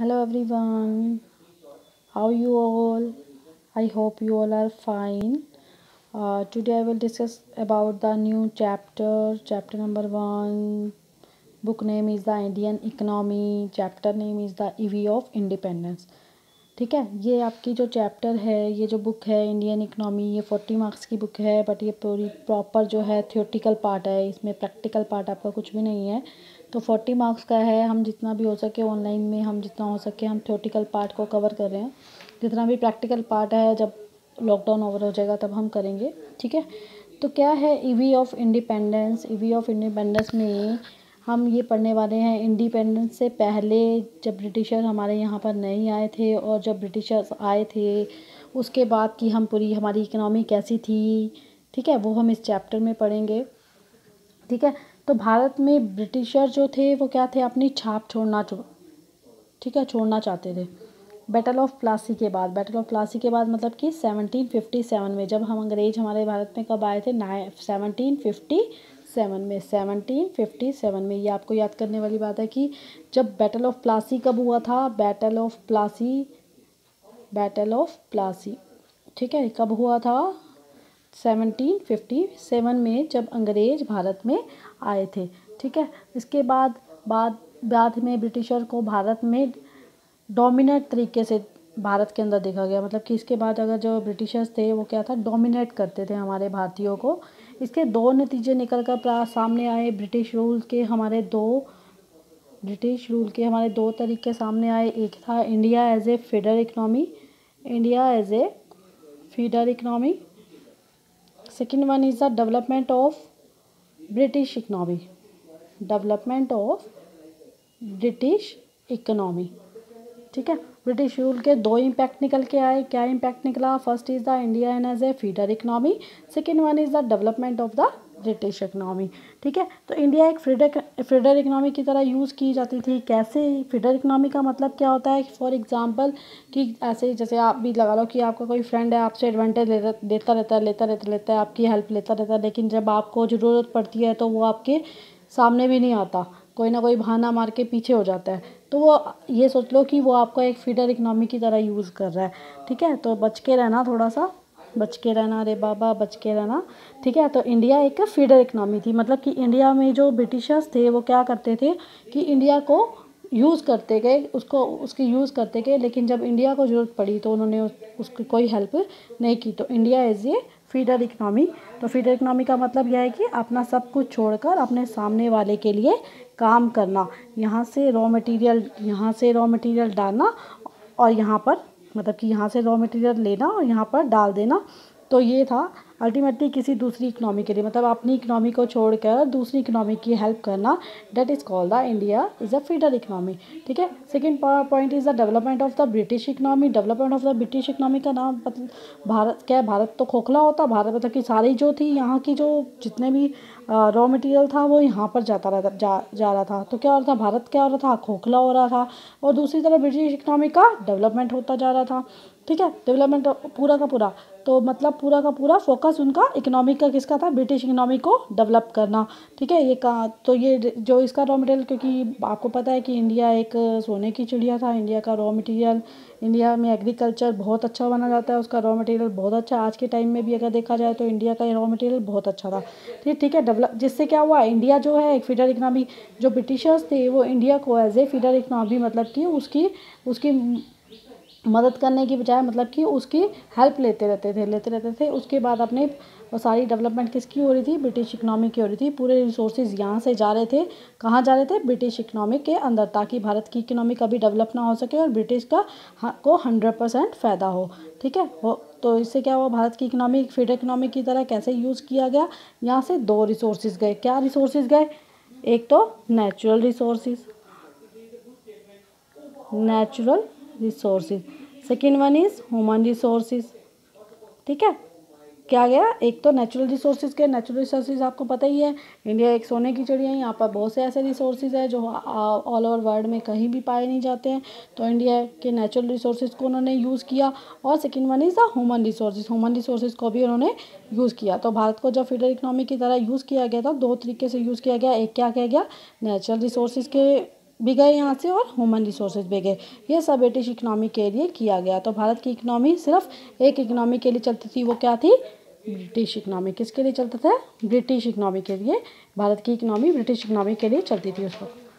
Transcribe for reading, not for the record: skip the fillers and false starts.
Hello everyone, how you all? I hope you all are fine. Today I will discuss about the new chapter number 1. Book name is the Indian Economy, chapter name is the EV of Independence. ठीक है, ये आपकी जो chapter है, ये जो book है Indian economy, ये 40 मार्क्स की बुक है। बट ये पूरी प्रॉपर जो है थियोरेटिकल पार्ट है, इसमें प्रैक्टिकल पार्ट आपका कुछ भी नहीं है। तो 40 मार्क्स का है। हम जितना भी हो सके ऑनलाइन में, हम जितना हो सके हम थियोरेटिकल पार्ट को कवर कर रहे हैं। जितना भी प्रैक्टिकल पार्ट है जब लॉकडाउन ओवर हो जाएगा तब हम करेंगे। ठीक है, तो क्या है EV of independence. EV of independence में हम ये पढ़ने वाले हैं इंडिपेंडेंस से पहले जब ब्रिटिशर हमारे यहाँ पर नहीं आए थे, और जब ब्रिटिशर्स आए थे उसके बाद की हम पूरी हमारी इकनॉमी कैसी थी। ठीक है, वो हम इस चैप्टर में पढ़ेंगे। ठीक है, तो भारत में ब्रिटिशर जो थे वो क्या थे, अपनी छाप छोड़ना चाहते थे। बैटल ऑफ प्लासी के बाद मतलब कि 1757 में, जब हम अंग्रेज हमारे भारत में कब आए थे, 1757 में। ये आपको याद करने वाली बात है कि जब बैटल ऑफ प्लासी कब हुआ था। बैटल ऑफ प्लासी ठीक है, कब हुआ था, 1757 में, जब अंग्रेज भारत में आए थे। ठीक है, इसके बाद में ब्रिटिशर को भारत में डोमिनेट तरीके से भारत के अंदर देखा गया। मतलब कि इसके बाद अगर जो ब्रिटिशर्स थे वो क्या था, डोमिनेट करते थे हमारे भारतीयों को। इसके दो नतीजे निकल कर सामने आए। ब्रिटिश रूल के हमारे दो तरीके सामने आए। एक था India as a feeder economy. Second one is the development of British economy. ठीक है, ब्रिटिश रूल के दो इम्पैक्ट निकल के आए। क्या इम्पैक्ट निकला? First is the India as a feeder economy, second one is the development of the British economy. ठीक है, तो इंडिया एक फीडर इकनॉमी की तरह यूज़ की जाती थी। कैसे? फीडर इकनॉमी का मतलब क्या होता है, फॉर एग्जांपल कि ऐसे जैसे आप भी लगा लो कि आपका कोई फ्रेंड है, आपसे एडवांटेज लेता रहता है, आपकी हेल्प लेता रहता है, लेकिन जब आपको ज़रूरत पड़ती है तो वो आपके सामने भी नहीं आता, कोई ना कोई बहाना मार के पीछे हो जाता है। तो वो ये सोच लो कि वो आपको एक फीडर इकनॉमी की तरह यूज़ कर रहा है। ठीक है, तो बच के रहना, थोड़ा सा बच के रहना, अरे बाबा बच के रहना। ठीक है, तो इंडिया एक फीडर इकनॉमी थी। मतलब कि इंडिया में जो ब्रिटिशर्स थे वो क्या करते थे कि इंडिया को यूज़ करते गए, उसकी यूज़ करते गए, लेकिन जब इंडिया को ज़रूरत पड़ी तो उन्होंने उसकी कोई हेल्प नहीं की। तो India as a feeder economy. तो फीडर इकनॉमी का मतलब यह है कि अपना सब कुछ छोड़कर अपने सामने वाले के लिए काम करना। यहाँ से रॉ मटेरियल डालना, और यहाँ पर मतलब कि यहाँ से रॉ मटेरियल लेना और यहाँ पर डाल देना। तो ये था अल्टीमेटली किसी दूसरी इकनॉमी के लिए, मतलब अपनी इकनॉमी को छोड़कर दूसरी इकनॉमी की हेल्प करना। That is called the India is a feeder economy. ठीक है, second point is the development of the British economy. Development of the British economy का नाम मतलब भारत तो खोखला होता। भारत मतलब कि सारी जो थी यहाँ की, जो जितने भी रॉ मटेरियल था वो यहाँ पर जा रहा था। तो क्या हो रहा था, भारत क्या हो रहा था, खोखला हो रहा था, और दूसरी तरफ ब्रिटिश इकनॉमी का डेवलपमेंट होता जा रहा था। ठीक है, डेवलपमेंट पूरा का पूरा, तो मतलब पूरा का पूरा फोकस उनका इकनॉमी का किसका था, ब्रिटिश इकनॉमी को डेवलप करना। ठीक है, तो ये जो इसका रॉ मटेरियल, क्योंकि आपको पता है कि इंडिया एक सोने की चिड़िया था। इंडिया का रॉ मटेरियल, इंडिया में एग्रीकल्चर बहुत अच्छा माना जाता है, उसका रॉ मटेरियल बहुत अच्छा। आज के टाइम में भी अगर देखा जाए तो इंडिया का रॉ मटेरियल बहुत अच्छा था। ठीक है, डेवलप जिससे क्या हुआ, इंडिया जो है एक फीडर इकनॉमी, जो ब्रिटिशर्स थे वो इंडिया को एज ए फीडर इकनॉमी, मतलब कि उसकी मदद करने की बजाय, मतलब कि उसकी हेल्प लेते रहते थे। उसके बाद अपने सारी डेवलपमेंट किसकी हो रही थी, ब्रिटिश इकनॉमी की हो रही थी। पूरे रिसोर्सेज यहाँ से जा रहे थे, कहाँ जा रहे थे, ब्रिटिश इकनॉमी के अंदर, ताकि भारत की इकनॉमी कभी डेवलप ना हो सके और ब्रिटिश को 100% फ़ायदा हो। ठीक है, तो इससे क्या हुआ, भारत की इकनॉमी फीडर इकनॉमी की तरह कैसे यूज़ किया गया। यहाँ से दो रिसोर्सेज गए। क्या रिसोर्सेज गए? एक तो natural resources, second one is human resources. ठीक है, क्या गया, एक तो नेचुरल रिसोर्सेज के। नेचुरल रिसोर्सेज आपको पता ही है, इंडिया एक सोने की चिड़िया है। यहाँ पर बहुत से ऐसे रिसोर्सेज है जो ऑल ओवर वर्ल्ड में कहीं भी पाए नहीं जाते हैं। तो इंडिया के नेचुरल रिसोर्सेज को उन्होंने यूज़ किया। और second one is the human resources को भी उन्होंने यूज़ किया। तो भारत को जब फीडर इकनॉमी की तरह यूज़ किया गया था, दो तरीके से यूज़ किया गया। एक क्या किया गया, नेचुरल रिसोर्सेज के भी गए यहाँ से और ह्यूमन रिसोर्सेज भी गए। ये सब ब्रिटिश इकनॉमी के लिए किया गया। तो भारत की इकनॉमी सिर्फ एक इकनॉमी के लिए चलती थी, वो क्या थी? British economy. किसके लिए चलता था? ब्रिटिश इकनॉमी के लिए। भारत की इकनॉमी ब्रिटिश इकनॉमी के लिए चलती थी उस वक्त।